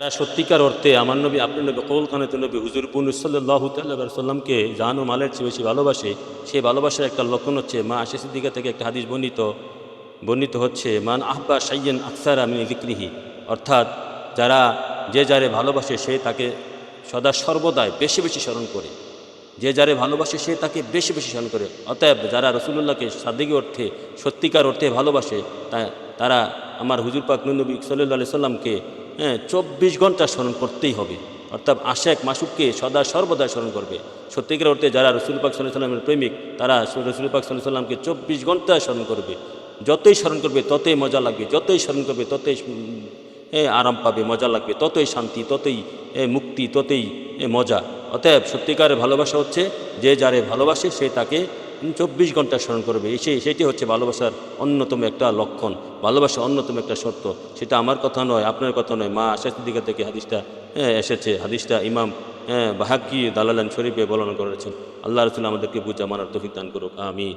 যারা সত্যিকার অর্থে আমার নবী আপনার নবী কৌলখানাত নবী হুজুর পুরুষ সাল্লাল্লাহু তাআলা সাল্লামকে জান ও মালের চেয়ে বেশি ভালোবাসে, সেই ভালোবাসার একটা লক্ষণ হচ্ছে মা আয়েশা সিদ্দিকা থেকে একটা হাদিস বর্ণিত হচ্ছে মান আহবা শাইয়ান আকসারা মিন যিকরিহি, অর্থাৎ যে যারে ভালোবাসে সে তাকে সদা সর্বদাই বেশি বেশি স্মরণ করে, যে যারে ভালোবাসে সে তাকে বেশি বেশি স্মরণ করে। অতএব যারা রাসূলুল্লাহকে সাদিক অর্থে সত্যিকার অর্থে ভালোবাসে তারা আমার হুজুর পাক নবী সাল্লাল্লাহু আলাইহি সাল্লামকে 24 ঘন্টা স্মরণ করতেই হবে। অর্থাৎ আশেক মাসুককে সদা সর্বদা স্মরণ করবে। সত্যিকার অর্থে যারা রাসূল পাক সাল্লাল্লাহু আলাইহি সাল্লামের প্রেমিক তারা রাসূল পাক সাল্লাল্লাহু আলাইহি সাল্লামকে 24 ঘন্টা স্মরণ করবে। যতই স্মরণ করবে ততই মজা লাগবে, যতই স্মরণ করবে ততই আরাম পাবে, মজা লাগবে, ততই শান্তি, ততই মুক্তি, ততই মজা। অতএব সত্যিকারের ভালোবাসা হচ্ছে যে যারে ভালোবাসে সে তাকে 24 ঘন্টা স্মরণ করবে। সেটি হচ্ছে ভালোবাসার অন্যতম একটা লক্ষণ, ভালোবাসার অন্যতম একটা শর্ত। সেটা আমার কথা নয়, আপনার কথা নয়, মা আয়েশা সিদ্দিকা থেকে হাদিসটা এসেছে। হাদিসটা ইমাম বাহাক্কি দালালান শরীফে বর্ণনা করেছেন। আল্লাহ রাসূল আমাদেরকে বুঝা মানার তৌফিক দান করুক, আমিন।